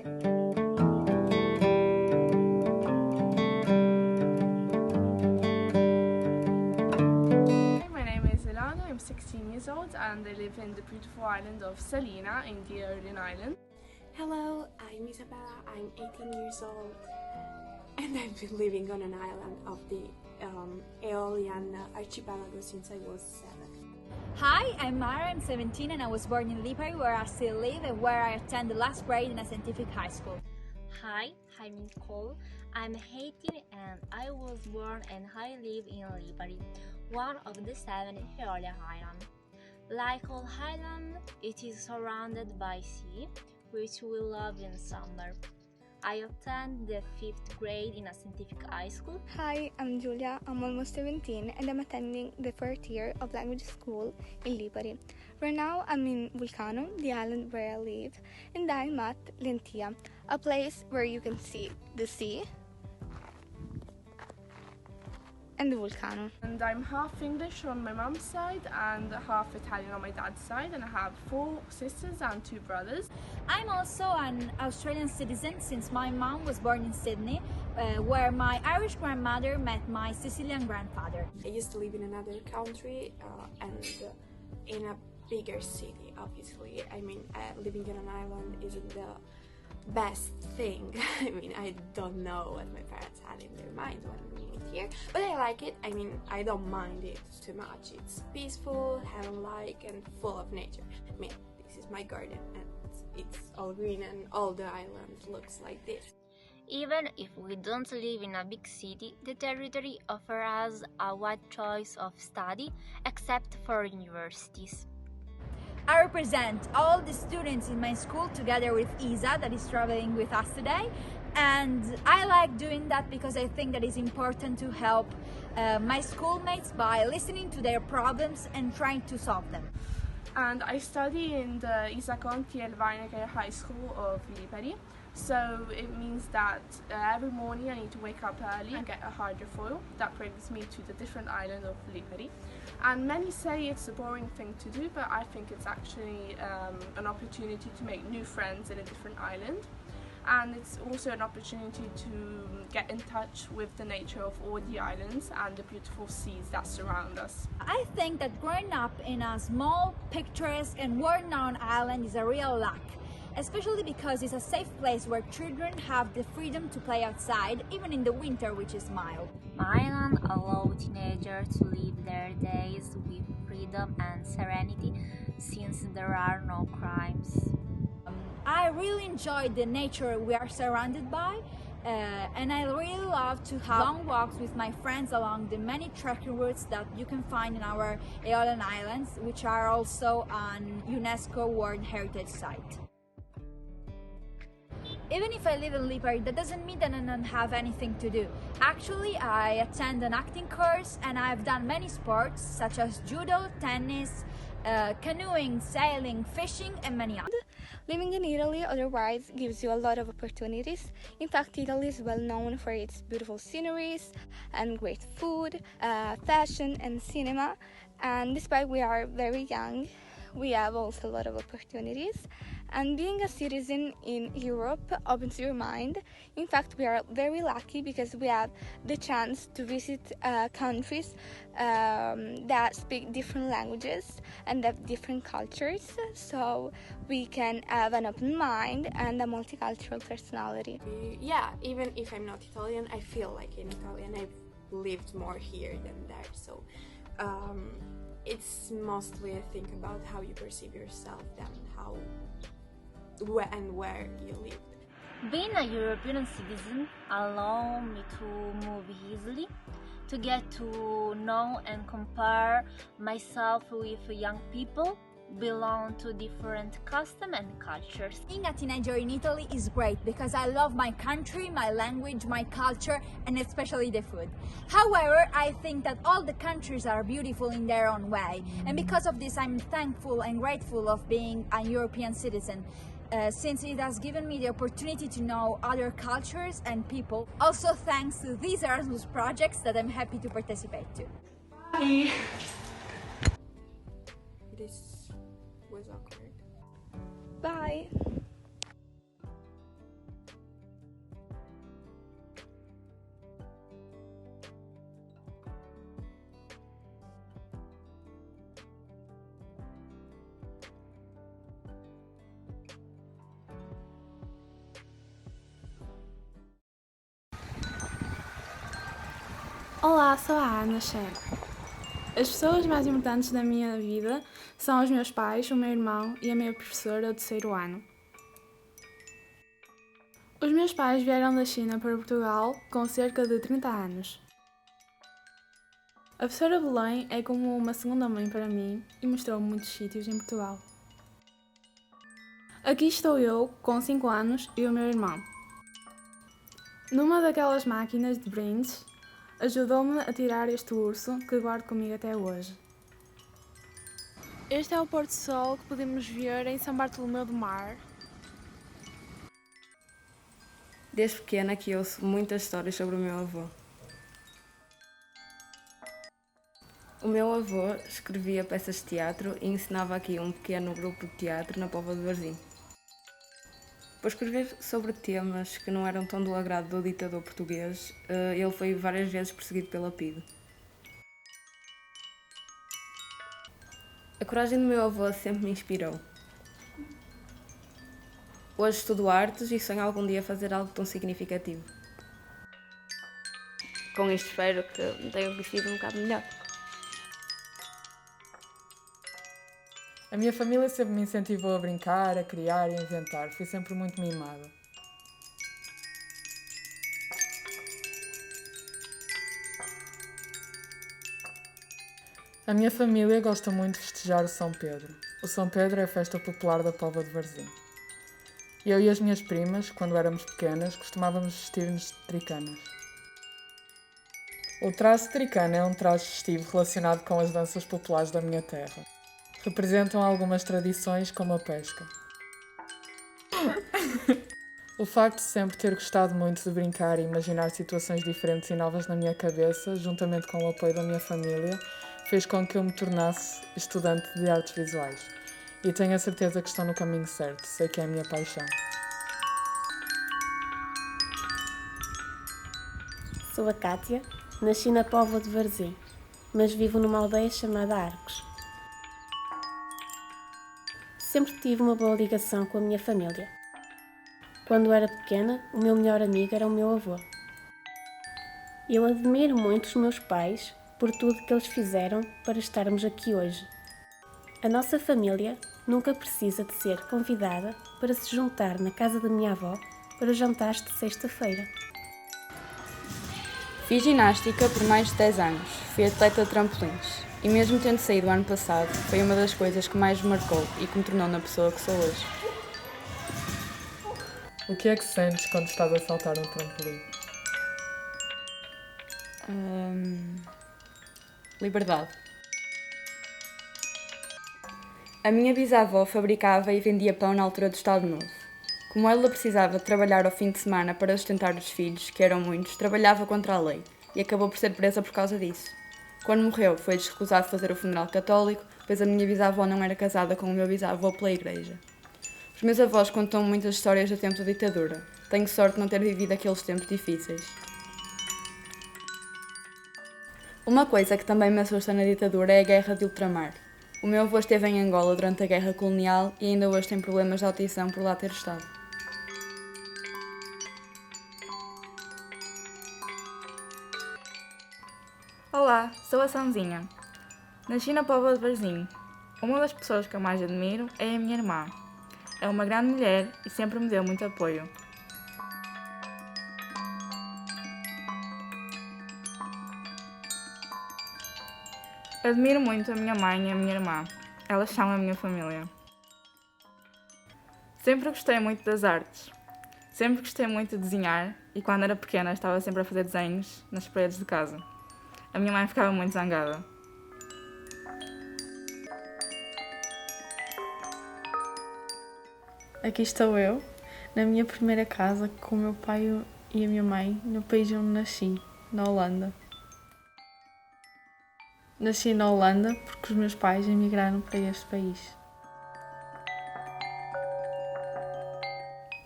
My name is Ilana, I'm 16 years old and I live in the beautiful island of Salina in the Aeolian Island. Hello, I'm Isabella, I'm 18 years old and I've been living on an island of the Aeolian archipelago since I was 7. Hi, I'm Mara, I'm 17 and I was born in Lipari where I still live and where I attend the last grade in a scientific high school. Hi, I'm Nicole. I'm 18 and I was born and I live in Lipari, one of the 7 Aeolian Islands. Like all islands, it is surrounded by sea, which we love in summer. I attend the 5th grade in a scientific high school. Hi, I'm Giulia, I'm almost 17 and I'm attending the 4th year of language school in Lipari. Right now I'm in Vulcano, the island where I live, and I'm at Lentia, a place where you can see the sea and the volcano. And I'm half English on my mum's side and half Italian on my dad's side, and I have 4 sisters and 2 brothers. I'm also an Australian citizen since my mom was born in Sydney, where my Irish grandmother met my Sicilian grandfather. I used to live in another country and in a bigger city, obviously. I mean, living in an island isn't the best thing. I mean, I don't know what my parents had in their mind when we moved here, but I like it. I mean, I don't mind it too much. It's peaceful, heaven-like, and full of nature. I mean, this is my garden, and it's all green, and all the island looks like this. Even if we don't live in a big city, the territory offers us a wide choice of study, except for universities. I represent all the students in my school together with Isa that is traveling with us today, and I like doing that because I think that it's important to help my schoolmates by listening to their problems and trying to solve them. And I study in the Isa Conti El Vainagher High School of Lipari. So it means that every morning I need to wake up early and get a hydrofoil that brings me to the different island of Lipari. And many say it's a boring thing to do, but I think it's actually an opportunity to make new friends in a different island. And it's also an opportunity to get in touch with the nature of all the islands and the beautiful seas that surround us. I think that growing up in a small, picturesque and world-known island is a real luck, especially because it's a safe place where children have the freedom to play outside, even in the winter, which is mild. My island allows teenagers to live their days with freedom and serenity, since there are no crimes. I really enjoy the nature we are surrounded by, and I really love to have long walks with my friends along the many trekking routes that you can find in our Aeolian Islands, which are also an UNESCO World Heritage Site. Even if I live in Lipari, that doesn't mean that I don't have anything to do. Actually, I attend an acting course and I've done many sports such as judo, tennis, canoeing, sailing, fishing and many others. Living in Italy otherwise gives you a lot of opportunities. In fact, Italy is well known for its beautiful sceneries and great food, fashion and cinema. And despite we are very young, we have also a lot of opportunities. And being a citizen in Europe opens your mind. In fact, we are very lucky because we have the chance to visit countries that speak different languages and have different cultures, so we can have an open mind and a multicultural personality. Yeah, even if I'm not Italian, I feel like an Italian. I've lived more here than there, so it's mostly, I think, about how you perceive yourself than how and where you live. Being a European citizen allows me to move easily, to get to know and compare myself with young people, belong to different customs and cultures. Being a teenager in Italy is great because I love my country, my language, my culture, and especially the food. However, I think that all the countries are beautiful in their own way, and because of this I'm thankful and grateful of being a European citizen. Since it has given me the opportunity to know other cultures and people. Also thanks to these Erasmus projects that I'm happy to participate to. Bye! This was awkward. Bye! Olá, sou a Ana Cher. As pessoas mais importantes da minha vida são os meus pais, o meu irmão e a minha professora do terceiro ano. Os meus pais vieram da China para Portugal com cerca de 30 anos. A professora Belém é como uma segunda mãe para mim e mostrou-me muitos sítios em Portugal. Aqui estou eu, com 5 anos, e o meu irmão. Numa daquelas máquinas de brindes, ajudou-me a tirar este urso que guardo comigo até hoje. Este é o pôr do sol que podemos ver em São Bartolomeu do Mar. Desde pequena que ouço muitas histórias sobre o meu avô. O meu avô escrevia peças de teatro e ensinava aqui um pequeno grupo de teatro na Póvoa de Varzim. Por escrever sobre temas que não eram tão do agrado do ditador português, ele foi várias vezes perseguido pela PIDE. A coragem do meu avô sempre me inspirou. Hoje estudo artes e sonho algum dia fazer algo tão significativo. Com isto espero que me tenham conhecido um bocado melhor. A minha família sempre me incentivou a brincar, a criar e a inventar. Fui sempre muito mimada. A minha família gosta muito de festejar o São Pedro. O São Pedro é a festa popular da Póvoa de Varzim. Eu e as minhas primas, quando éramos pequenas, costumávamos vestir-nos de tricanas. O traço de tricana é um traço festivo relacionado com as danças populares da minha terra. Representam algumas tradições, como a pesca. O facto de sempre ter gostado muito de brincar e imaginar situações diferentes e novas na minha cabeça, juntamente com o apoio da minha família, fez com que eu me tornasse estudante de artes visuais. E tenho a certeza que estou no caminho certo, sei que é a minha paixão. Sou a Cátia, nasci na Póvoa de Varzim, mas vivo numa aldeia chamada Arcos. Sempre tive uma boa ligação com a minha família. Quando era pequena, o meu melhor amigo era o meu avô. Eu admiro muito os meus pais por tudo que eles fizeram para estarmos aqui hoje. A nossa família nunca precisa de ser convidada para se juntar na casa da minha avó para os jantares de sexta-feira. Fiz ginástica por mais de 10 anos, fui atleta de trampolins e mesmo tendo saído o ano passado, foi uma das coisas que mais me marcou e que me tornou na pessoa que sou hoje. O que é que sentes quando estás a saltar um trampolim? Liberdade. A minha bisavó fabricava e vendia pão na altura do Estado Novo. Como ela precisava de trabalhar ao fim de semana para sustentar os filhos, que eram muitos, trabalhava contra a lei e acabou por ser presa por causa disso. Quando morreu, foi-lhes recusado fazer o funeral católico, pois a minha bisavó não era casada com o meu bisavô pela igreja. Os meus avós contam muitas histórias do tempo da ditadura. Tenho sorte de não ter vivido aqueles tempos difíceis. Uma coisa que também me assusta na ditadura é a guerra de ultramar. O meu avô esteve em Angola durante a guerra colonial e ainda hoje tem problemas de audição por lá ter estado. Olá, sou a Sanzinha. Nasci na Póvoa de Varzim. Uma das pessoas que eu mais admiro é a minha irmã. É uma grande mulher e sempre me deu muito apoio. Admiro muito a minha mãe e a minha irmã. Elas são a minha família. Sempre gostei muito das artes. Sempre gostei muito de desenhar e quando era pequena estava sempre a fazer desenhos nas paredes de casa. A minha mãe ficava muito zangada. Aqui estou eu, na minha primeira casa, com o meu pai e a minha mãe, no país onde nasci, na Holanda. Nasci na Holanda porque os meus pais emigraram para este país.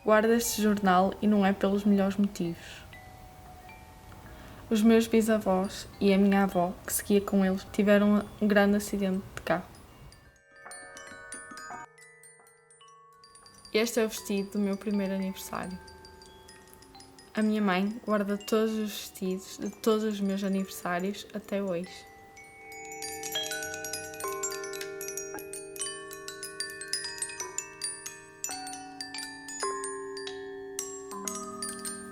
Guardo este jornal e não é pelos melhores motivos. Os meus bisavós e a minha avó, que seguia com eles, tiveram um grande acidente de carro. Este é o vestido do meu primeiro aniversário. A minha mãe guarda todos os vestidos de todos os meus aniversários até hoje.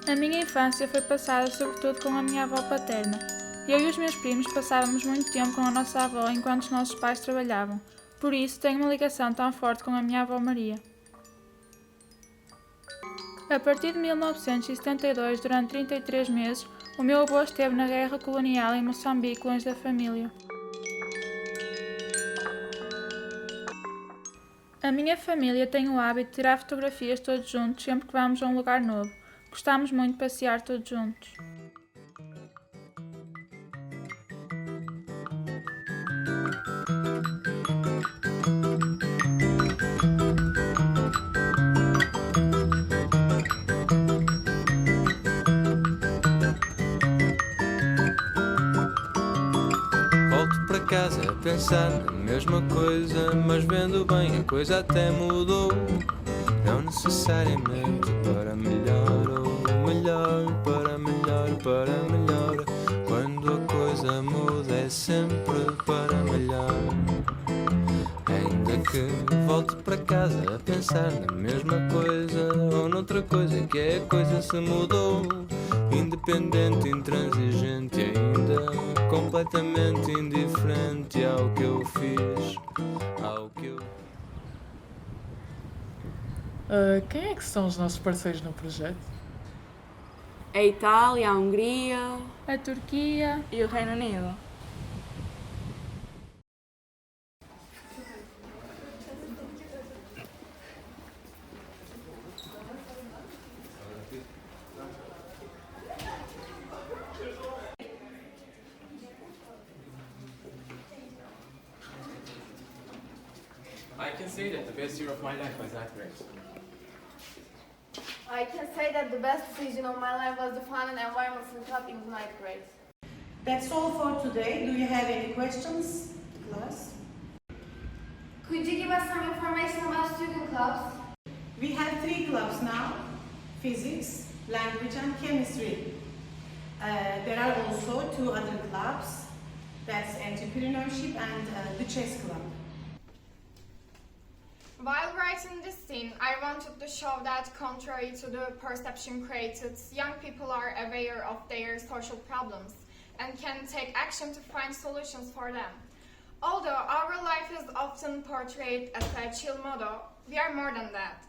A minha infância foi passada sobretudo com a minha avó paterna. Eu e os meus primos passávamos muito tempo com a nossa avó enquanto os nossos pais trabalhavam. Por isso tenho uma ligação tão forte com a minha avó Maria. A partir de 1972, durante 33 meses, o meu avô esteve na guerra colonial em Moçambique, longe da família. A minha família tem o hábito de tirar fotografias todos juntos sempre que vamos a um lugar novo. Gostamos muito de passear todos juntos. Volto para casa a pensar na mesma coisa, mas vendo bem a coisa até mudou. Não necessariamente para melhor ou melhor, para melhor, para melhor. Quando a coisa muda é sempre para melhor. Ainda que volte para casa a pensar na mesma coisa ou noutra coisa, que é a coisa se mudou. Independente, intransigente e ainda completamente indiferente ao que eu fiz, ao que eu... Quem é que são os nossos parceiros no projeto? A Itália, a Hungria, A Turquia E o Reino Unido? I can say that the best year of my life was that great. I can say that the best decision of my life was the fun and environmental club in ninth grade. That's all for today. Do you have any questions, class? Could you give us some information about student clubs? We have 3 clubs now: physics, language and chemistry. There are also 2 other clubs, that's entrepreneurship and the chess club. While writing this scene, I wanted to show that, contrary to the perception created, young people are aware of their social problems and can take action to find solutions for them. Although our life is often portrayed as a chill motto, we are more than that.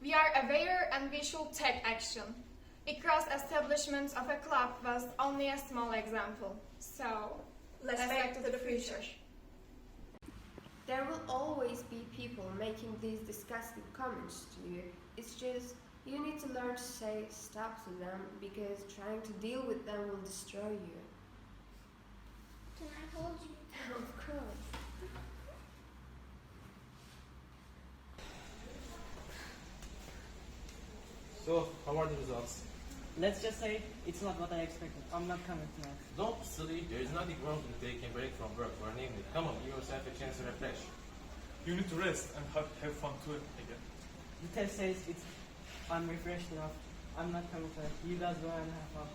We are aware and we should take action. Ikra's establishment of a club was only a small example. So, let's back to the future. There will always be people making these disgusting comments to you. It's just, you need to learn to say stop to them, because trying to deal with them will destroy you. Can I hold you? Of course. So, how are the results? Let's just say it's not what I expected. I'm not coming tonight. Don't be silly, there is nothing wrong with taking a break from work for an evening. Come on, give yourself a chance to refresh. You need to rest and have fun too again. The test says I'm refreshed enough. I'm not coming tonight. You guys go and have fun.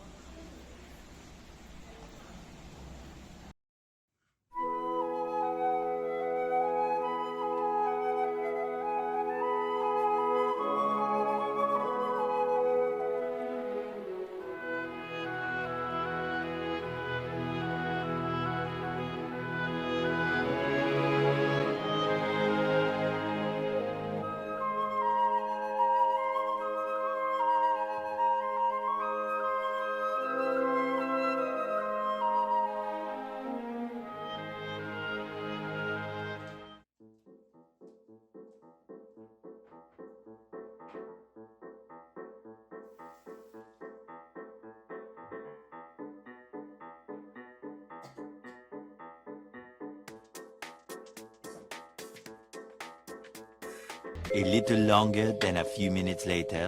A little longer than a few minutes later.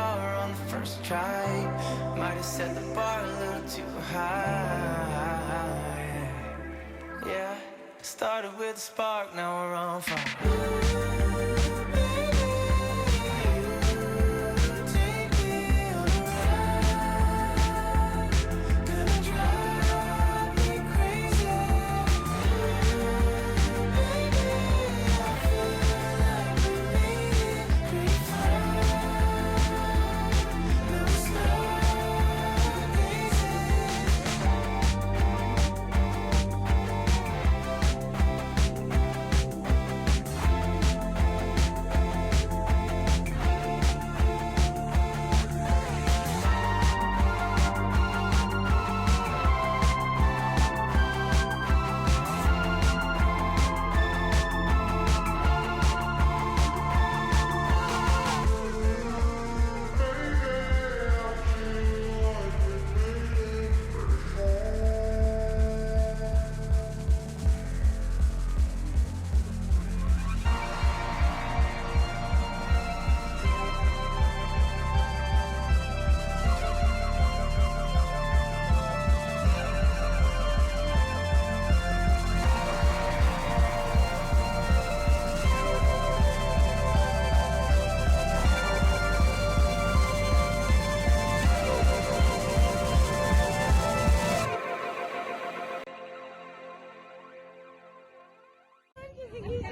bar on the first try. Might have set the bar a little too high. Yeah, started with a spark, now we're on fire.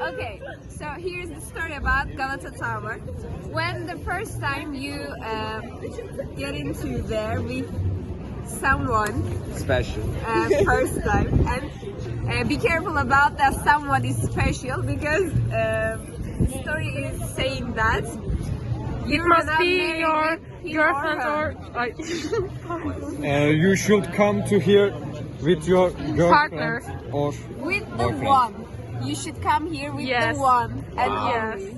Okay, so here's the story about Galata Tower. When the first time you get into there with someone Special. first time, and be careful about that someone is special, because the story is saying that It must be your girlfriend or You should come to here with your Partner. girlfriend or with the boyfriend. one. You should come here with the one and only.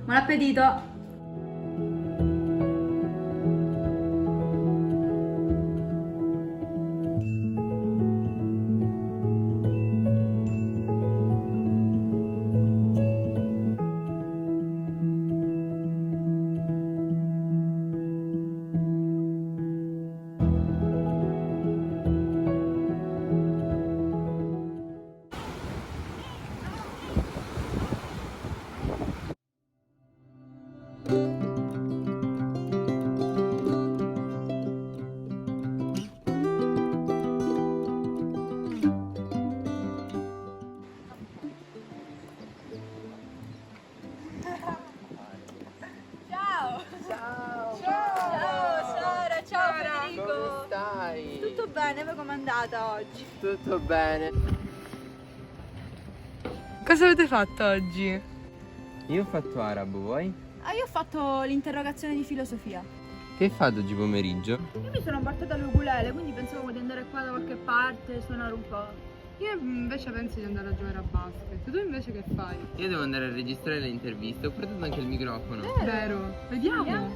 Buon appetito! bene, voi com'è andata oggi? Tutto bene. Cosa avete fatto oggi? Io ho fatto arabo, vuoi? Io ho fatto l'interrogazione di filosofia. Che fate oggi pomeriggio? Io mi sono portata l'ukulele, quindi pensavo di andare qua da qualche parte, suonare un po'. Io invece penso di andare a giocare a basket. Tu invece che fai? Io devo andare a registrare le interviste, ho portato anche il microfono. Vero? Vediamo.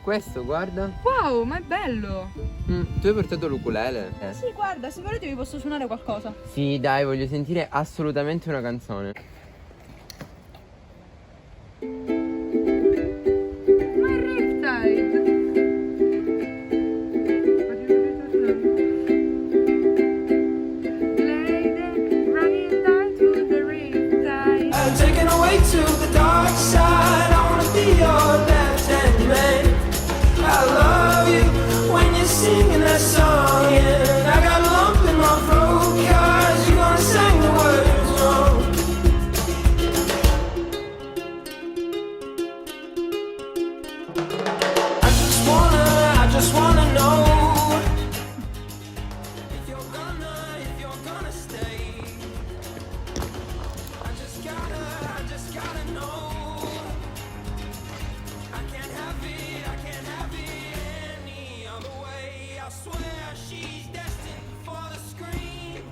Questo, guarda. Wow, ma è bello! Tu hai portato l'ukulele? Sì, guarda, se volete vi posso suonare qualcosa. Sì, dai, voglio sentire assolutamente una canzone. Ma è Riptide! I'm taken away to the dark side. I wanna be your left-hand man. I love you when you're singing that song, and I got a lump in my throat 'cause you're gonna sing the words wrong. I just wanna know if you're gonna stay. I just gotta know. I can't have it any other way. I swear she's destined for the screen.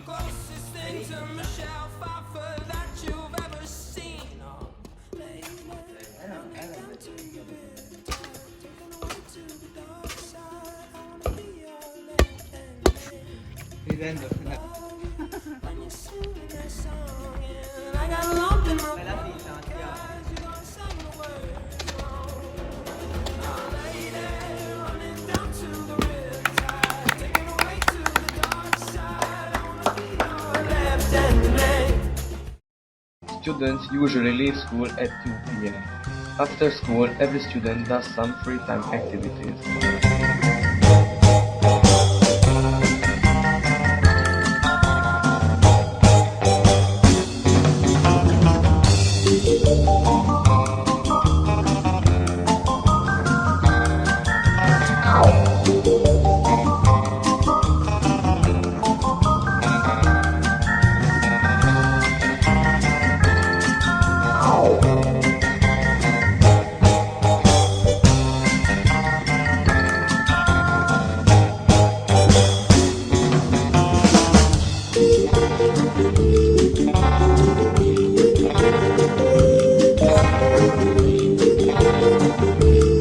Closest thing to Michelle Pfeiffer that you've ever seen. Oh, lady, down to your bedtime, taken away to the dark side. I wanna be your left-hand man. Ridendo. When you're singing that song, and I got a lump in my Bella finta, Mattia. you're gonna sing the words wrong. Oh, lady, running down to the riptide, taken away to the dark side. I wanna be your left-hand man. Students usually leave school at 2 p.m. After school, every student does some free time activities.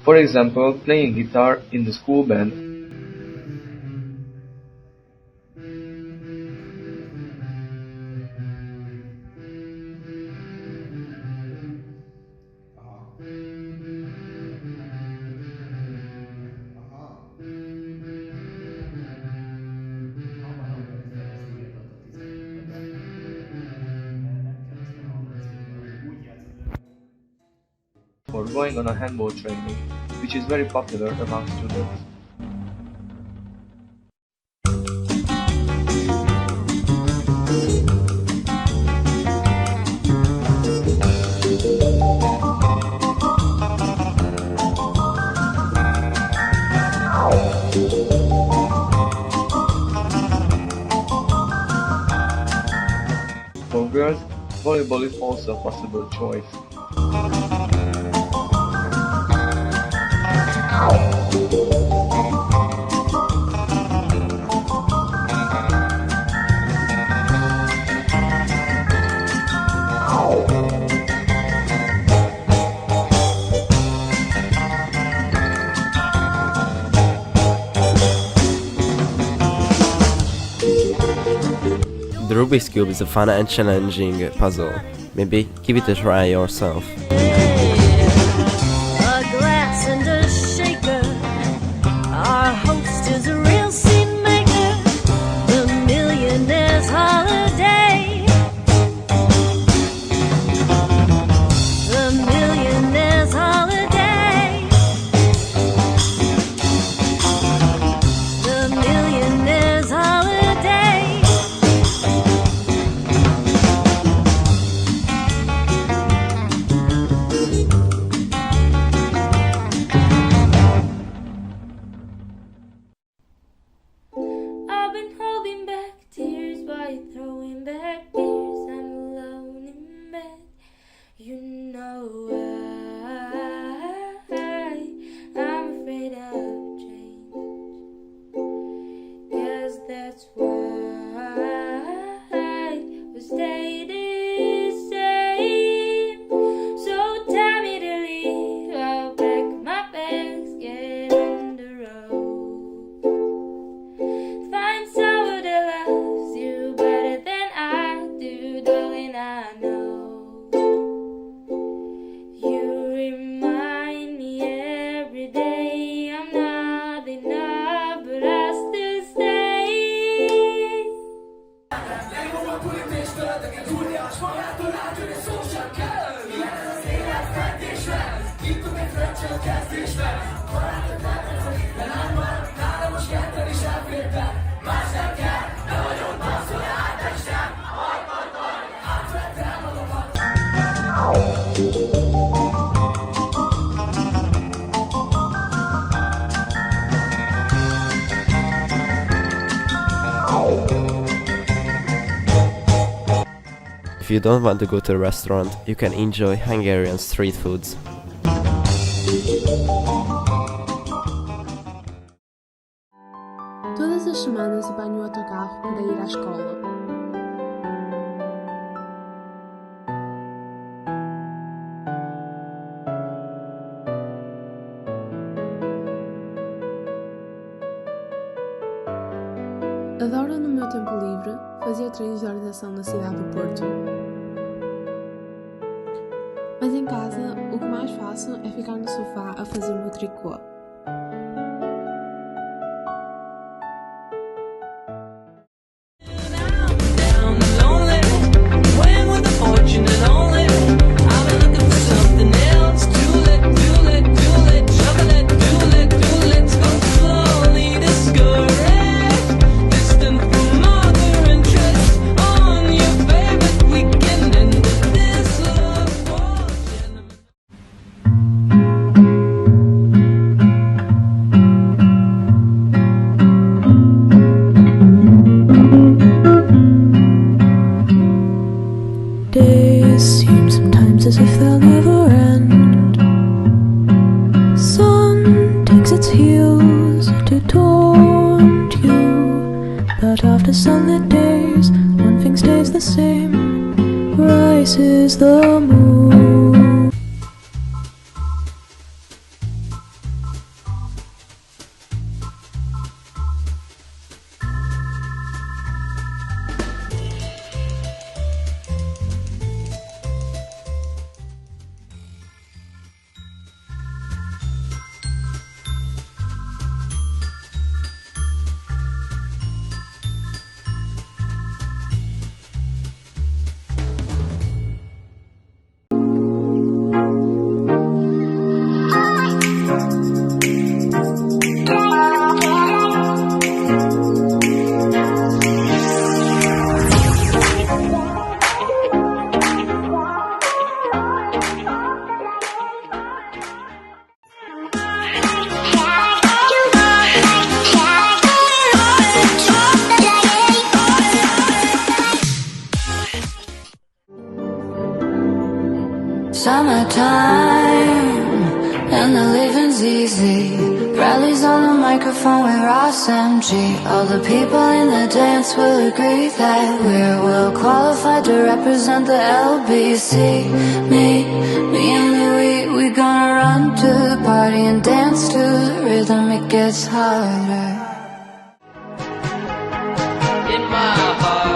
For example, playing guitar in the school band. Or going on a handball training, which is very popular among students. For girls, volleyball is also a possible choice. The Rubik's Cube is a fun and challenging puzzle. Maybe give it a try yourself. A glass and a shaker. Our host is a real scene maker. The millionaire's holiday. The millionaire's holiday. The millionaire's holiday. darling, I know. You remind me every day I'm not enough, but I still stay. If you don't want to go to a restaurant, you can enjoy Hungarian street foods. Todas as semanas apanho o autocarro para ir à escola. Adoro, no meu tempo livre, fazer treinos de orientação na cidade do Porto. Mas em casa, o que mais faço é ficar no sofá a fazer o meu tricô. Days seem sometimes as if they'll never end. Sun takes its heels to taunt you, but after sunlit days, one thing stays the same: rises the moon. Summertime, and the living's easy. Bradley's on the microphone with Ross MG. All the people in the dance will agree that we're well qualified to represent the LBC. Me and Louis, we gonna run to the party and dance to the rhythm. It gets harder. In my heart.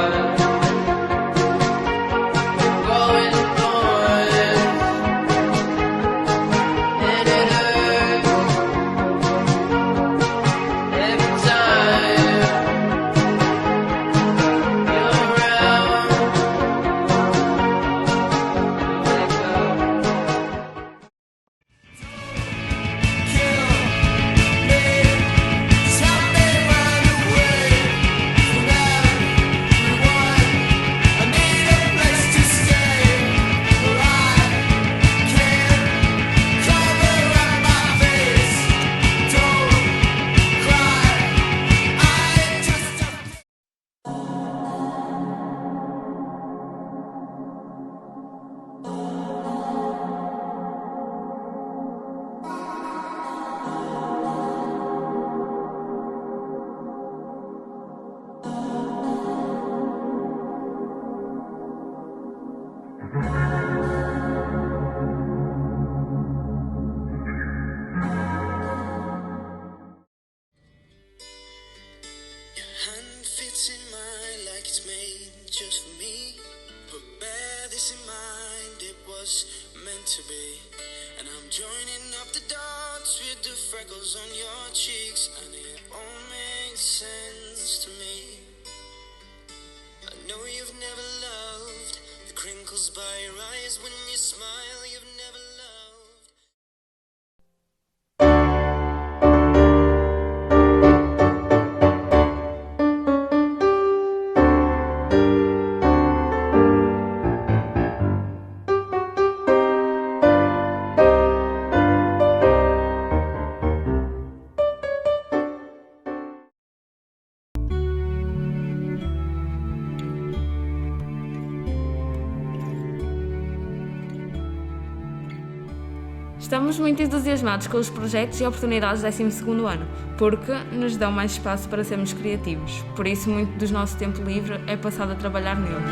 Fits in mine like it's made just for me, but peace of mind, it was meant to be. And I'm joining up the dots with the freckles on your cheeks, and it all makes sense to me. I know you've never loved the crinkles by your eyes when you smile, you've never loved. Estamos muito entusiasmados com os projetos e oportunidades do 12º ano, porque nos dão mais espaço para sermos criativos. Por isso, muito do nosso tempo livre é passado a trabalhar nele.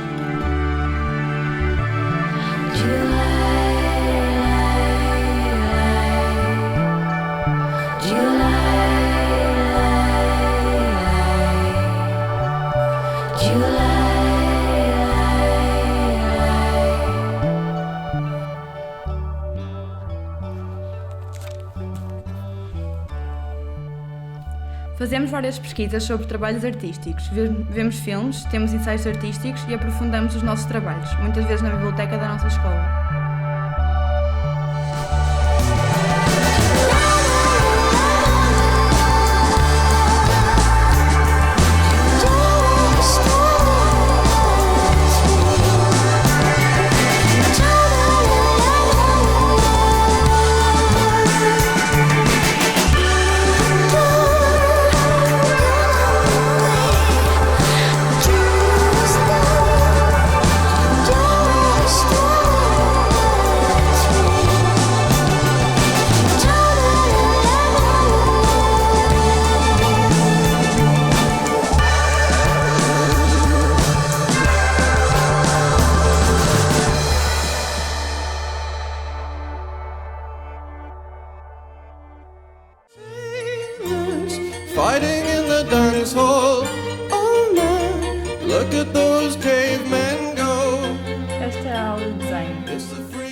Fazemos várias pesquisas sobre trabalhos artísticos, vemos filmes, temos ensaios artísticos e aprofundamos os nossos trabalhos, muitas vezes na biblioteca da nossa escola. Fighting in the dance hall. Oh man, look at those cavemen go. Esta é a aula de desenho.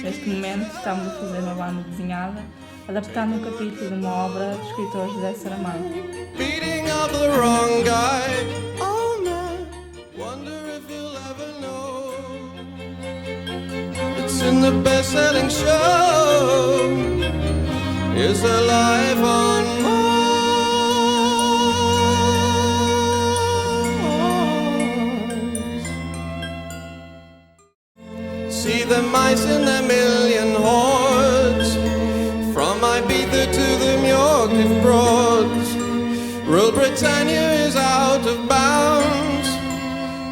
Neste momento estamos a fazer uma banda desenhada, adaptando um capítulo de uma obra do escritor José Saramago. Beating up the wrong guy. Oh man, wonder if you'll ever know. It's in the best-selling show. Is there life on Mars? See the mice in their million hordes, from Ibiza to the Muir Broads. Rule Britannia is out of bounds,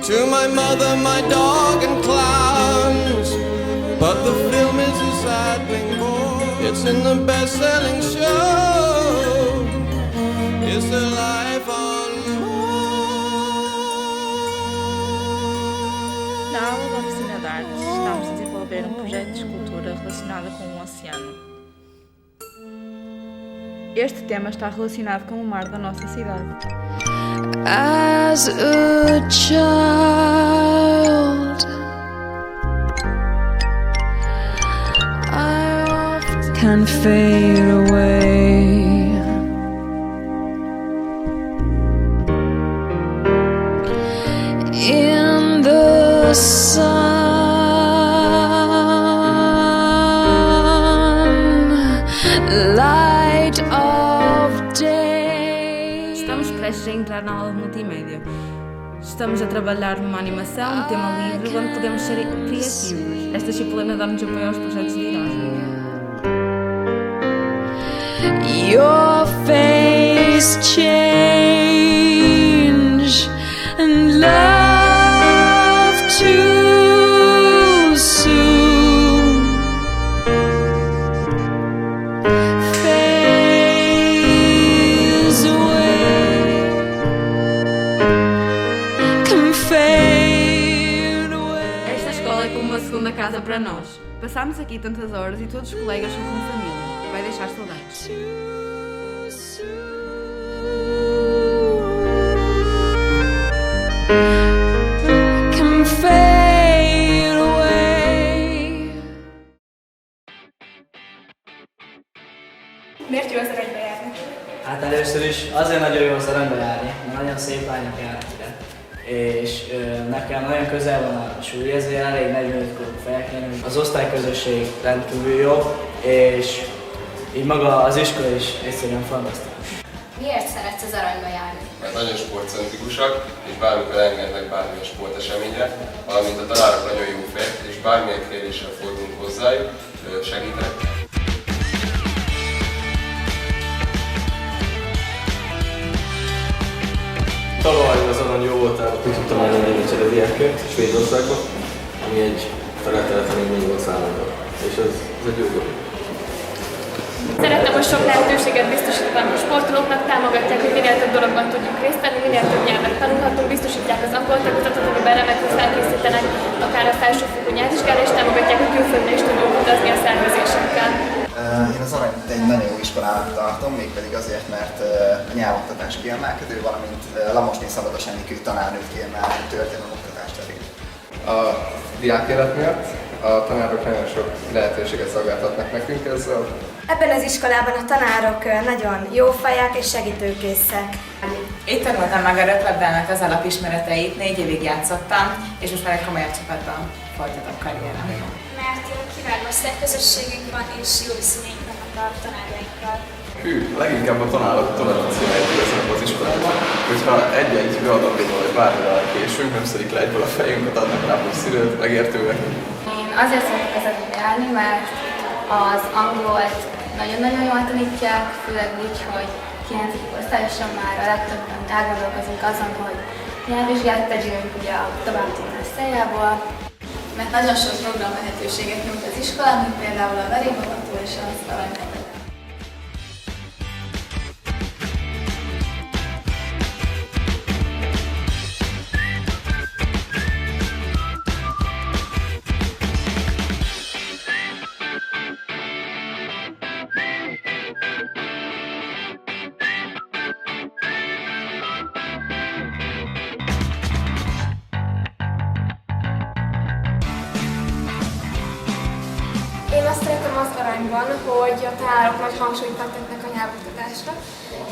to my mother, my dog and clowns. But the film is a saddening bore. It's in the best-selling show. Is there life on Na aula da oficina de artes, estamos a desenvolver um projeto de escultura relacionado com o oceano. Este tema está relacionado com o mar da nossa cidade. As a child, I often can fade away. In the sunlight of day. Estamos prestes a entrar na aula de multimédia. Estamos a trabalhar numa animação, um tema livre, onde podemos ser criativos. Esta disciplina dá-nos apoio aos projetos de Erasmus. Your face change and love too soon fades away, can fade away. Esta escola é como uma segunda casa para nós. Passámos aqui tantas horas e todos os colegas são como família. Vai deixar saudades. Can fade away. jó az aranyba járni? Hát először is azért nagyon jó az aranyba járni, mert nagyon szép lányok járnak ide. És nekem nagyon közel van a súly, ezért elég 45 korú felkelni. Az osztályközösség rendkívül jó, és így maga az iskola is egyszerűen fantasztikus. Miért szeretsz az aranyba járni? Mert nagyon sportcentrikusak, és bármikor engednek bármilyen sporteseményre, valamint a tanárok nagyon jó fejek, és bármilyen kérdéssel fordulunk hozzájuk, segítenek. Tavaly az arany jó voltában ki tudtam elmenni egy cserediákért Svédországba, ami egy feleltetlen élmény volt számomra, és ez egy jó dolog. Szeretem, hogy sok lehetőséget biztosítottam a sportolóknak, támogatják, hogy minél több dologban tudjunk részt venni, minél több nyelvet tanulhatunk, biztosítják az angol tagozatot, amiben remekül felkészítenek akár a felsőfokú nyelvvizsgára, és támogatják, hogy külföldre is tudjunk utazni a szervezésünkkel. Én az Aranyt egy nagyon jó iskolának tartom, mégpedig azért, mert a nyelvoktatás kiemelkedő, valamint Lamosné Szabados Enikő tanárnőt kiemelkedő történelomoktatás terén. A diákélet miatt a tanárok nagyon sok lehetőséget szolgáltatnak nekünk ezzel. Ebben az iskolában a tanárok nagyon jó fejek és segítőkészek. Itt tanultam meg a röplabdának az alapismereteit, 4 évig játszottam, és most már egy komolyabb csapatban folytatom karrierem. Mert kiváló osztályközösségünk van, és jó viszonyaink vannak a tanárjainkkal. Hű, leginkább a tanárok toleranciáját igazán az iskolában. Hogyha egy-egy beadatóval vagy bármivel késünk, nem szedik le egyből a fejünket, adnak rá szülőt, megértőek. Én azért szeretek az aranyba járni, mert az angolt nagyon-nagyon jól tanítják, főleg úgy, hogy 9. osztályosan már a legtöbben elgondolkozunk azon, hogy nyelvvizsgát tegyünk ugye a továbbtanulás céljából, mert nagyon sok program lehetőséget nyújt az iskola, mint például a verébogató és az aranyba. Én azt szeretem az aranyban, hogy a tanárok nagy hangsúlyt fektetnek a nyelvoktatásra,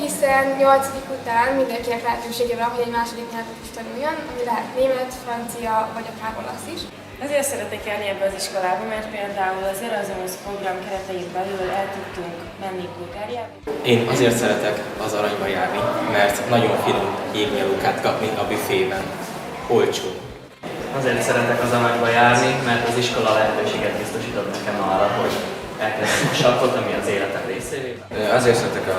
hiszen 8. után mindenkinek lehetősége van, hogy egy második nyelvet is tanuljon, ami lehet német, francia vagy akár olasz is. Azért szeretek járni ebbe az iskolába, mert például az Erasmus program keretein belül el tudtunk menni Bulgáriába. Én azért szeretek az aranyba járni, mert nagyon finom jégnyalókát kapni a büfében. Olcsó. Azért szeretek az aranyba járni, mert az iskola lehetőséget biztosított nekem arra, hogy elkezdtem sakkot, ami az életem részévé. Azért szeretek a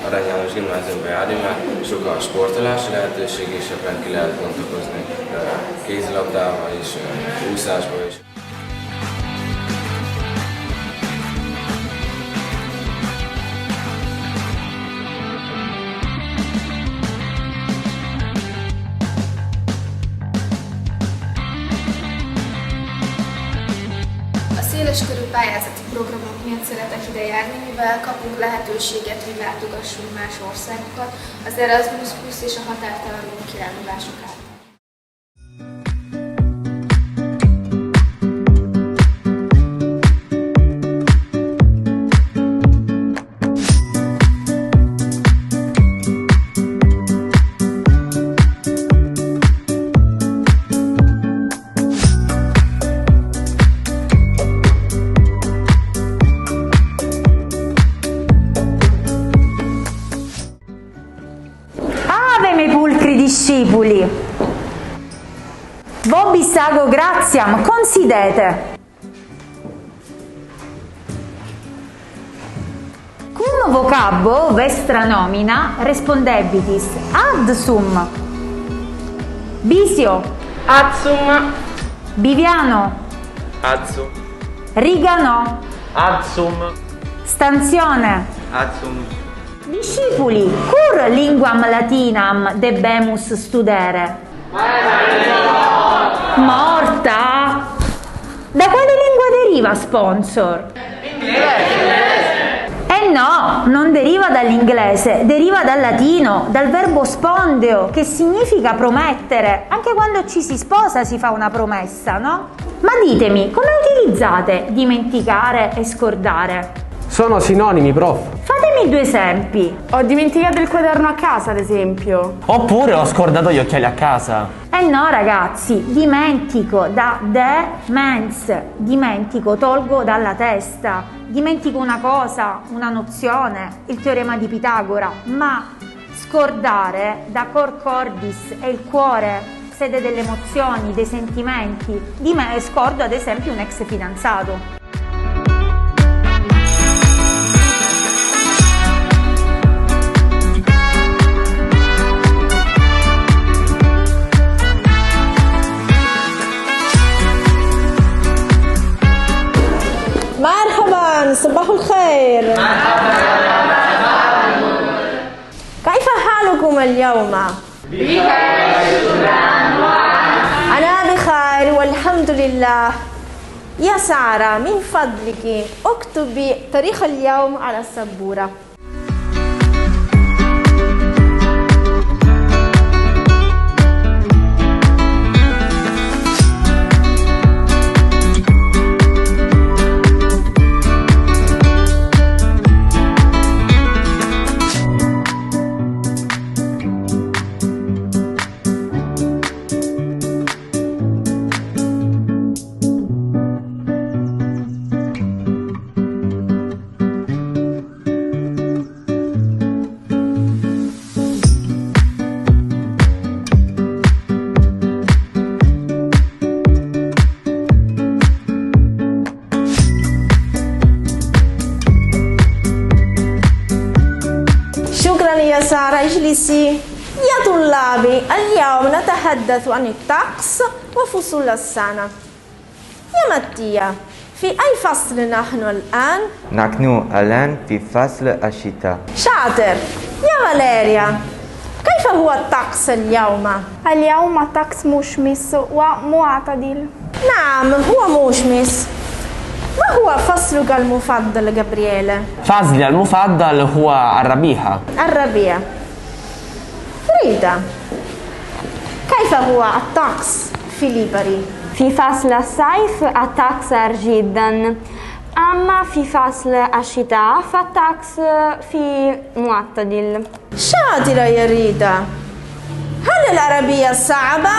Arany János gimnáziumba járni, mert sok a sportolási lehetőség, és ebben ki lehet bontakozni kézilabdával és úszásba is. Széleskörű pályázati programok miatt szeretek ide járni, mivel kapunk lehetőséget, hogy látogassunk más országokat, az Erasmus Plus és a határtalanul kirándulások által. discepoli. Vobis ago gratiam considete. Cum vocabo vestra nomina respondebitis ad sum. Bisio ad sum. Biviano ad sum. Rigano ad sum. Stanzione ad sum. Discipuli, cur linguam latinam debemus studere? Morta? Da quale lingua deriva sponsor? No, non deriva dall'inglese, deriva dal latino, dal verbo spondeo, che significa promettere. Anche quando ci si sposa si fa una promessa, no? Ma ditemi, come utilizzate dimenticare e scordare? Sono sinonimi, prof. Fatemi Fammi 2 esempi. Ho dimenticato il quaderno a casa, ad esempio. Oppure ho scordato gli occhiali a casa. Eh no ragazzi, dimentico, da demens, dimentico, tolgo dalla testa, dimentico una cosa, una nozione, il teorema di Pitagora, ma scordare da cor cordis è il cuore, sede delle emozioni, dei sentimenti. Di me scordo ad esempio un ex fidanzato. مرحبا صباح الخير كيف حالكم اليوم؟ أنا بخير والحمد لله. يا سارة من فضلك اكتبي تاريخ اليوم على السبورة. شكرا يا سارة، اجلسي. يا طلابي، اليوم نتحدث عن الطقس وفصول السنة. يا ماتيا، في أي فصل نحن الآن؟ نحن الآن في فصل الشتاء. شاطر. يا فاليريا، كيف هو الطقس اليوم؟ اليوم الطقس مشمس ومعتدل. نعم هو مشمس. ما هو فصلك المفضل جابرييل؟ فصلي المفضل هو الربيع. الربيع. فريدة، كيف هو الطقس في ليبري؟ في فصل الصيف الطقس حار جدا، أما في فصل الشتاء فالطقس في معتدل. شاطرة يا ريتا. هل العربية صعبة؟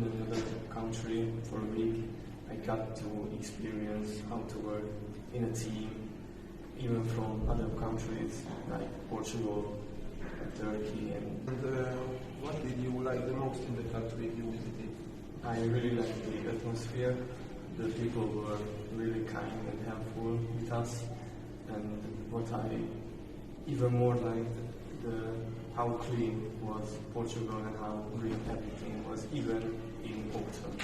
in another country for a week, I got to experience how to work in a team, even from other countries like Portugal, Turkey, and what did you like the most in the country you visited? I really liked the atmosphere. The people were really kind and helpful with us, and what I even more liked, how clean was Portugal and how green everything was, even in autumn.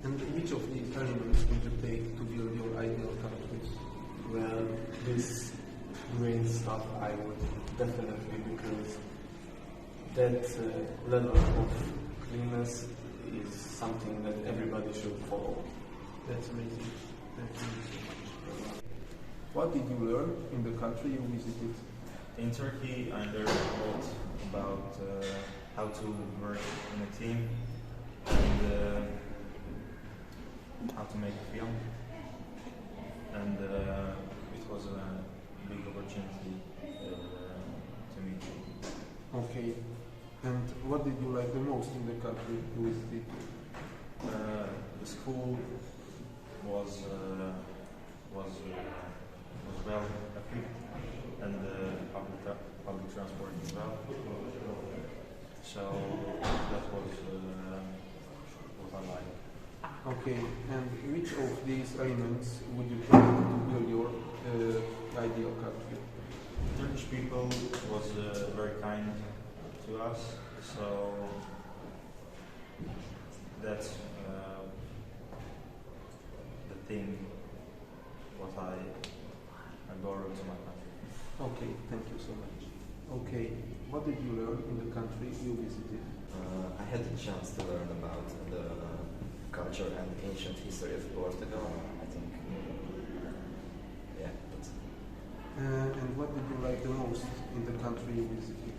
And which of these elements would you take to build your ideal country? Well, this green stuff I would definitely, because that level of cleanness is something that everybody should follow. That's amazing. What did you learn in the country you visited? In Turkey, I learned a lot about how to work in a team and how to make a film. And it was a big opportunity to meet you. Okay. And what did you like the most in the country you visited? The school was well equipped, and public transport as well. So that was what I liked. Okay, and which of these elements would you try to build your ideal country? Turkish people was very kind to us, so that's the thing what I borrowed to my country. Okay, thank you so much. Okay, what did you learn in the country you visited? I had the chance to learn about the culture and ancient history of Portugal. I think, yeah, that's it. And what did you like the most in the country you visited?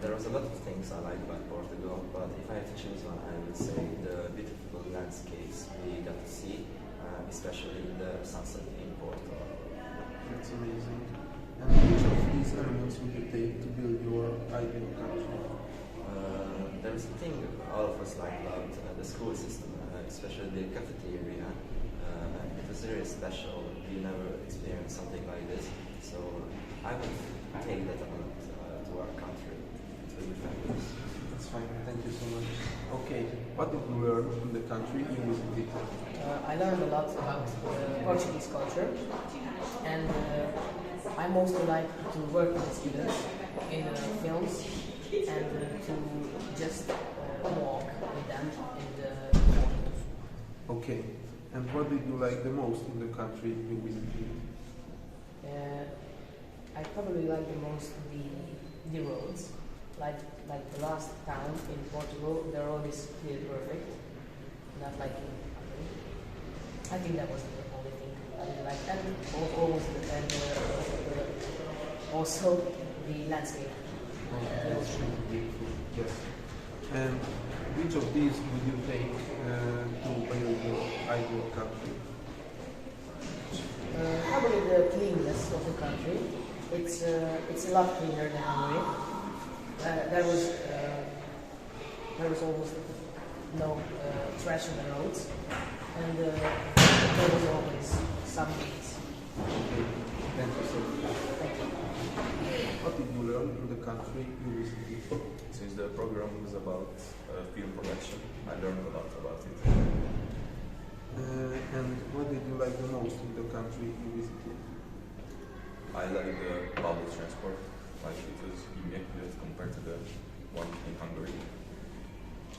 There was a lot of things I liked about Portugal, but if I had to choose one, I would say the beautiful landscapes we got to see, especially the sunset in Porto. That's amazing. And which of these elements would you take to build your ideal country? There was a thing all of us liked about the school system, especially the cafeteria. It was very special. We never experienced something like this, so I would take that on to our country. It would be fabulous. That's fine. Thank you so much. Okay, what did you learn in the country you visited? I learned a lot about Portuguese culture, and I mostly like to work with students in films and to just walk with them in the morning. Okay, and what did you like the most in the country you visited? I probably like the most the roads. Like the last town in Portugal, they're always clear perfect, not like in Hungary. I think that was the only thing I really liked, and also the landscape. That's really beautiful. Yes. And which of these would you take to build your ideal country? Probably the cleanness of the country. It's a lot cleaner than Hungary. There was almost no trash on the roads, and there was always some weeds. Thank you so much. What did you learn in the country you visited? Since the program was about film production, I learned a lot about it. And what did you like the most in the country you visited? I like the public transport, like it was immaculate compared to the one in Hungary.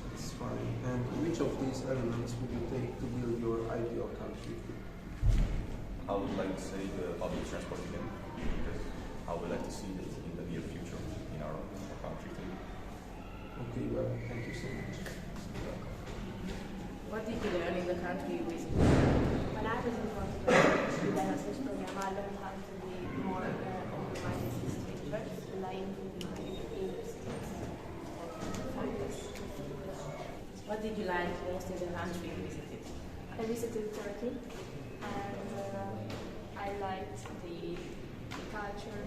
That's fine. And which of these elements would you take to build your ideal country? I would like to say the public transport again, because I would like to see it in the near future in our country too. Okay, well, thank you so much. What did you learn in the country you visited? When I was in Portugal, in the Erasmus program, I learned how to be more open-minded teachers, and I improved my English skills. What did you like most in the country you visited? I visited Turkey, and I liked the culture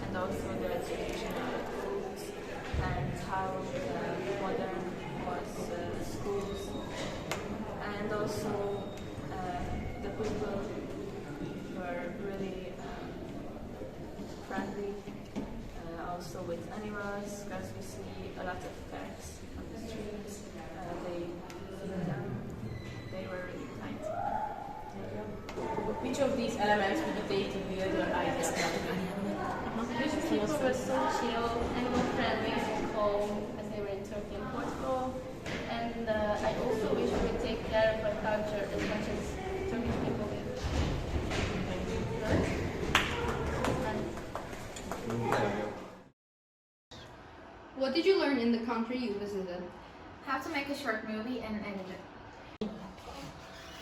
and also the education of the schools and how modern also the people were really friendly, also with animals, because we see a lot of cats on the streets. They were really kind. Which of these elements would you take to build your ideal country? These people were so chill, animal-friendly, and calm, as they were in Turkey and Portugal. And I also wish we would take care of our culture as much as Turkish people do. What did you learn in the country you visited? How to make a short movie and edit it.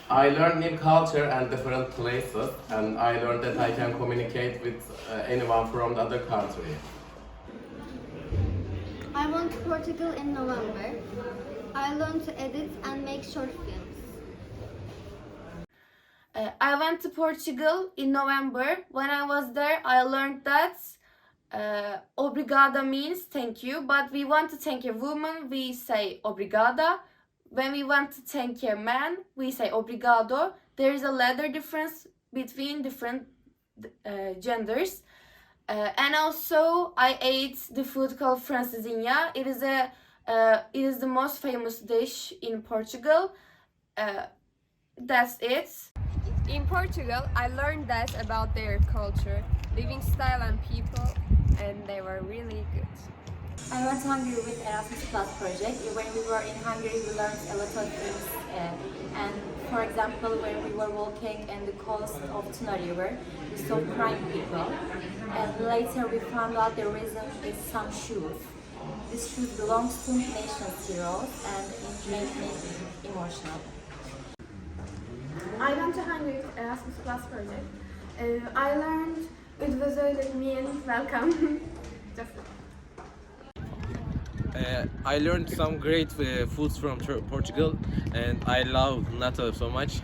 I learned new culture and different places, and I learned that I can communicate with anyone from the other country. I went to Portugal in November. I learned to edit and make short films. I went to Portugal in November. When I was there, I learned that obrigada means thank you, but we want to thank a woman, we say obrigada. When we want to thank a man, we say obrigado. There is a letter difference between different genders. And also, I ate the food called francesinha. It is the most famous dish in Portugal. That's it. In Portugal, I learned that about their culture, living style and people, and they were really good. I went to Hungary with Erasmus Plus project. When we were in Hungary, we learned a lot of things. And for example, when we were walking in the coast of Tuna River, we saw crying people. And later we found out the reason is some shoes. This shoes belongs to nation's heroes, and it made me emotional. I went to Hungary with Erasmus Plus project. I learned üdvözöllük means welcome. Just I learned some great foods from Portugal, and I love natto so much.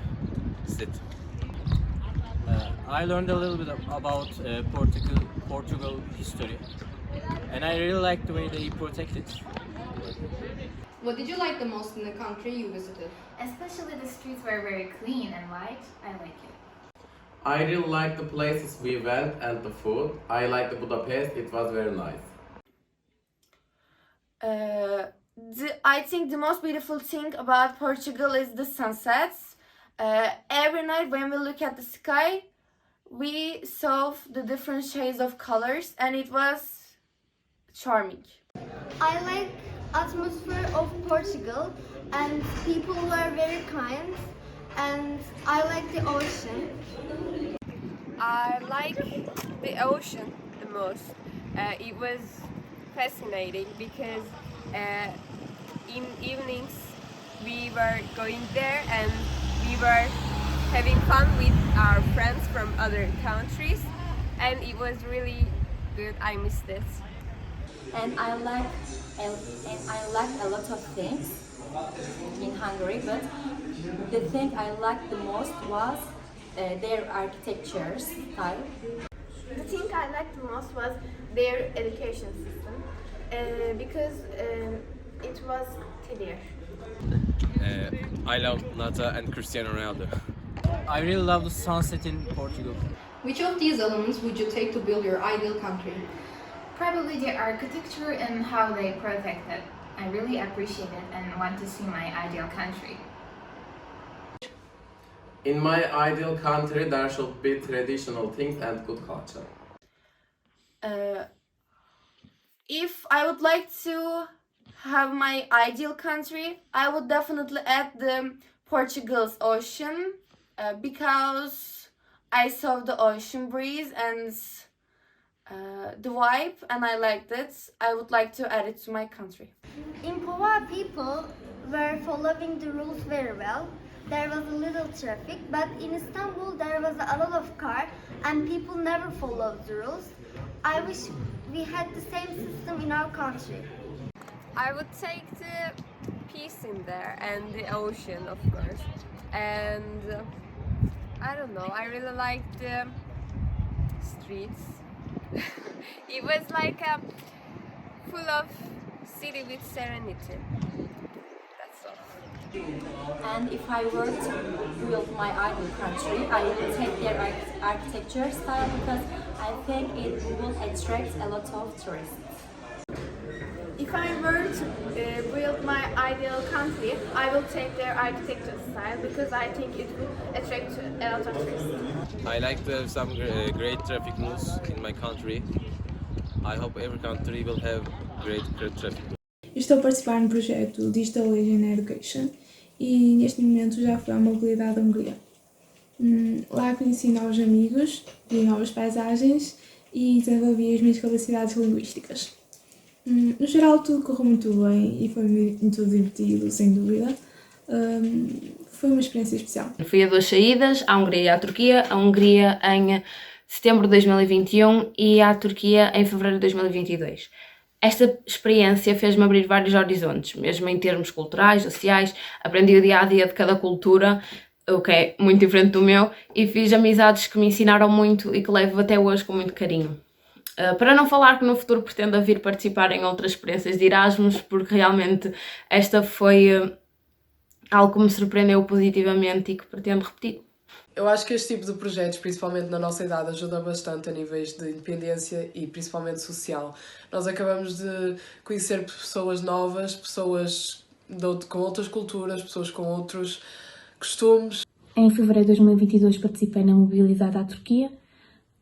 That's it. I learned a little bit about Portugal history, and I really like the way they protect it. What did you like the most in the country you visited? Especially the streets were very clean and white. I like it. I really like the places we went and the food. I like the Budapest, it was very nice. I think the most beautiful thing about Portugal is the sunsets. Every night when we look at the sky, we saw the different shades of colors, and it was charming. I like atmosphere of Portugal, and people were very kind, and I like the ocean. I like the ocean the most. It was fascinating because in evenings we were going there and we were having fun with our friends from other countries, and it was really good. I missed it. And I like a lot of things in Hungary, but the thing I liked the most was their architecture style. The thing I liked the most was their education system, because it was clear. I love Nata and Cristiano Ronaldo. I really love the sunset in Portugal. Which of these elements would you take to build your ideal country? Probably the architecture and how they protect it. I really appreciate it and want to see my ideal country. In my ideal country, there should be traditional things and good culture. If I would like to have my ideal country, I would definitely add the Portugal's ocean, because I saw the ocean breeze and the vibe, and I liked it. I would like to add it to my country. In Pova, people were following the rules very well. There was a little traffic, but in Istanbul there was a lot of cars and people never followed the rules. I wish we had the same system in our country. I would take the peace in there and the ocean, of course. And I don't know, I really liked the streets. It was like a full of city with serenity. That's all. And if I were to build my ideal country, I will take their architecture style because I think it will attract a lot of tourists. If I were to build my ideal country, I will take their architecture style because I think it will attract a lot of tourists. I like to have some great traffic rules in my country. I hope every country will have great traffic rules. Estou a participar no projeto Digital Asian Education e neste momento já fui à mobilidade da Hungria. Lá conheci novos amigos, vi novas paisagens e desenvolvi as minhas capacidades linguísticas. No geral tudo correu muito bem e foi muito divertido, sem dúvida. Foi uma experiência especial. Fui a 2 saídas, à Hungria e à Turquia. A Hungria em setembro de 2021 e à Turquia em fevereiro de 2022. Esta experiência fez-me abrir vários horizontes, mesmo em termos culturais, sociais. Aprendi o dia-a-dia de cada cultura, o que é muito diferente do meu, e fiz amizades que me ensinaram muito e que levo até hoje com muito carinho. Para não falar que no futuro pretendo vir participar em outras experiências de Erasmus, porque realmente esta foi algo que me surpreendeu positivamente e que pretendo repetir. Eu acho que este tipo de projetos, principalmente na nossa idade, ajuda bastante a níveis de independência e principalmente social. Nós acabamos de conhecer pessoas novas, pessoas com outras culturas, pessoas com outros costumes. Em fevereiro de 2022 participei na mobilidade à Turquia.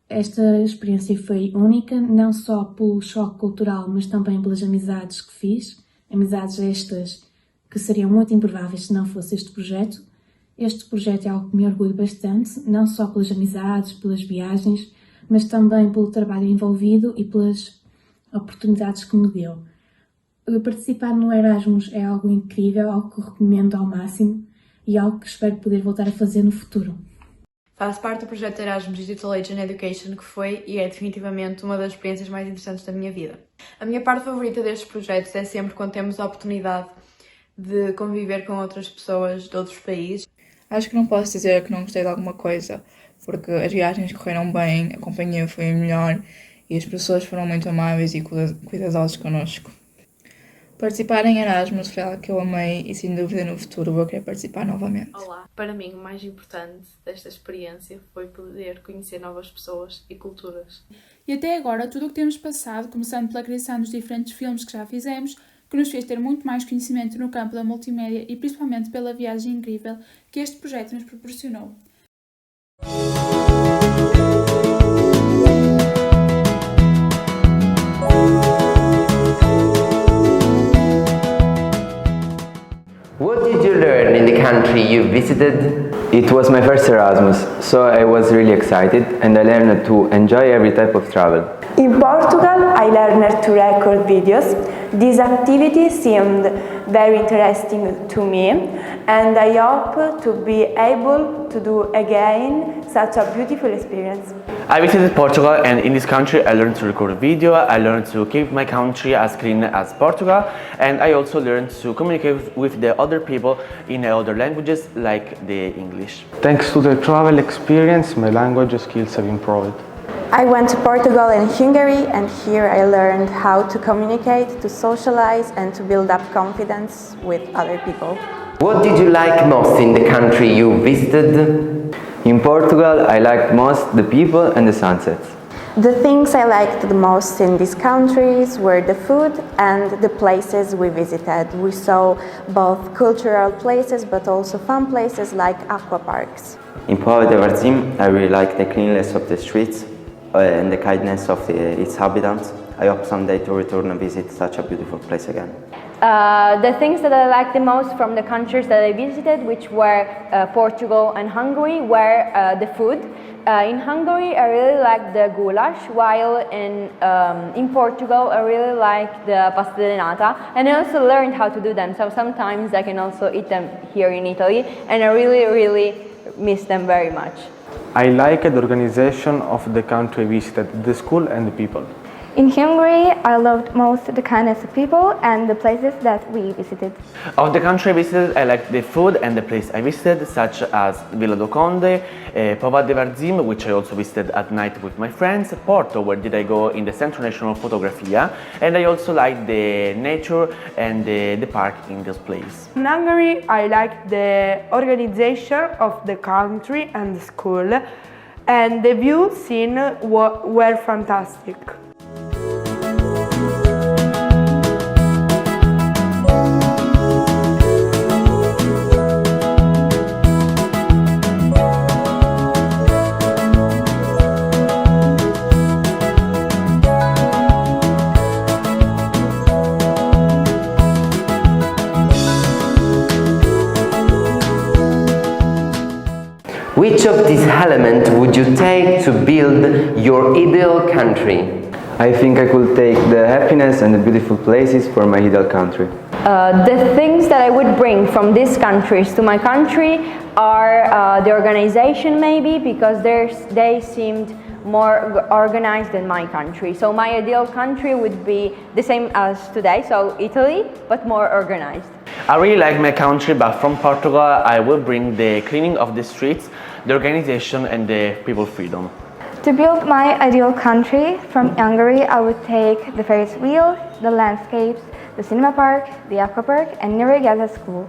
Esta experiência foi única, não só pelo choque cultural, mas também pelas amizades que fiz. Amizades estas que seriam muito improváveis se não fosse este projeto. Este projeto é algo que me orgulho bastante, não só pelas amizades, pelas viagens, mas também pelo trabalho envolvido e pelas oportunidades que me deu. Participar no Erasmus é algo incrível, algo que recomendo ao máximo e algo que espero poder voltar a fazer no futuro. Faço parte do projeto Erasmus Digital Asian Education, que foi e é definitivamente uma das experiências mais interessantes da minha vida. A minha parte favorita destes projetos é sempre quando temos a oportunidade de conviver com outras pessoas de outros países. Acho que não posso dizer que não gostei de alguma coisa, porque as viagens correram bem, a companhia foi melhor e as pessoas foram muito amáveis e cuidadosas connosco. Participar em Erasmus foi algo que eu amei e sem dúvida no futuro vou querer participar novamente. Olá, para mim o mais importante desta experiência foi poder conhecer novas pessoas e culturas. E até agora tudo o que temos passado, começando pela criação dos diferentes filmes que já fizemos, que nos fez ter muito mais conhecimento no campo da multimédia e principalmente pela viagem incrível que este projeto nos proporcionou. What did you learn in the country you visited? It was my first Erasmus, so I was really excited and I learned to enjoy every type of travel. In Portugal, I learned to record videos. This activity seemed very interesting to me and I hope to be able to do again such a beautiful experience. I visited Portugal and in this country I learned to record video, I learned to keep my country as clean as Portugal, and I also learned to communicate with the other people in other languages like the English. Thanks to the travel experience, my language skills have improved. I went to Portugal and Hungary, and here I learned how to communicate, to socialize and to build up confidence with other people. What did you like most in the country you visited? In Portugal, I liked most the people and the sunsets. The things I liked the most in these countries were the food and the places we visited. We saw both cultural places but also fun places like aqua parks. In Povo de Varzim, I really liked the cleanliness of the streets and the kindness of its inhabitants. I hope someday to return and visit such a beautiful place again. The things that I liked the most from the countries that I visited, which were Portugal and Hungary, were the food. In Hungary, I really liked the goulash, while in Portugal, I really liked the pasta de nata, and I also learned how to do them. So sometimes I can also eat them here in Italy, and I really miss them very much. I liked the organization of the country I visited, the school and the people. In Hungary, I loved most the kindness of people and the places that we visited. Of the country I visited, I liked the food and the place I visited, such as Villa do Conde, Pova de Varzim, which I also visited at night with my friends, Porto, where did I go in the Centro National Fotografia, and I also liked the nature and the park in this place. In Hungary, I liked the organization of the country and the school, and the view scene were fantastic. Which of these elements would you take to build your ideal country? I think I could take the happiness and the beautiful places for my ideal country. The things that I would bring from these countries to my country are the organization, maybe, because they seemed more organized than my country. So my ideal country would be the same as today, so Italy, but more organized. I really like my country, but from Portugal I will bring the cleaning of the streets, the organization and the people freedom. To build my ideal country from Hungary, I would take the Ferris wheel, the landscapes, the cinema park, the aqua park, and never get a school.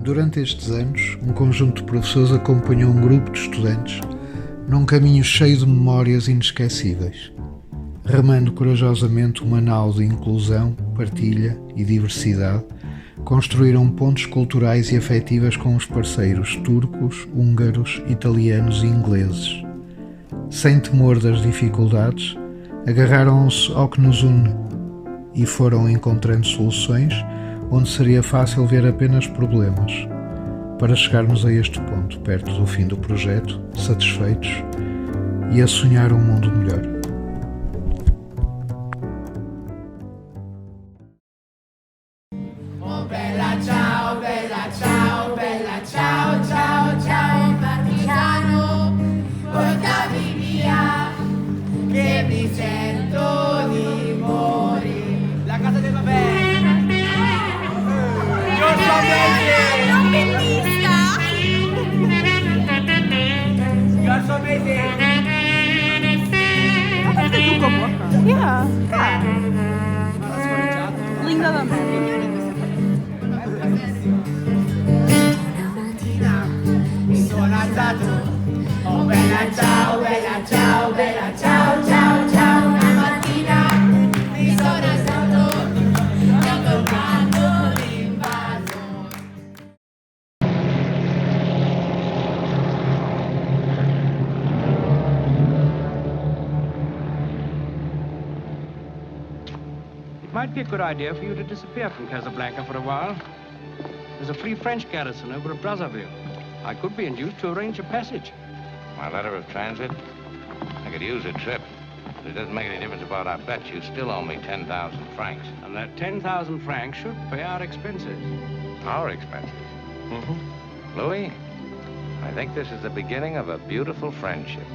Durante estes anos, um conjunto de professores acompanhou um grupo de estudantes num caminho cheio de memórias inesquecíveis, remando corajosamente uma nau de inclusão, partilha e diversidade. Construíram pontes culturais e afetivas com os parceiros turcos, húngaros, italianos e ingleses. Sem temor das dificuldades, agarraram-se ao que nos une e foram encontrando soluções onde seria fácil ver apenas problemas, para chegarmos a este ponto, perto do fim do projeto, satisfeitos e a sonhar um mundo melhor. Oh bella ciao, bella ciao, ciao, ciao partigiano, portami via, che mi sento di morire. La casa del Babè. Non bellista! You're so amazing! Aperta tu com a boca. Yeah. Linda da merda. Mi sono alzato, oh bella ciao, bella ciao, bella ciao, ciao, ciao. Una mattina mi sono alzato e ho toccato l'invaso. It might be a good idea for you to disappear from Casablanca for a while. There's a Free French garrison over at Brazzaville. I could be induced to arrange a passage. My letter of transit? I could use a trip. But it doesn't make any difference about our bet. You still owe me 10,000 francs. And that 10,000 francs should pay our expenses. Our expenses? Mm-hmm. Louis, I think this is the beginning of a beautiful friendship.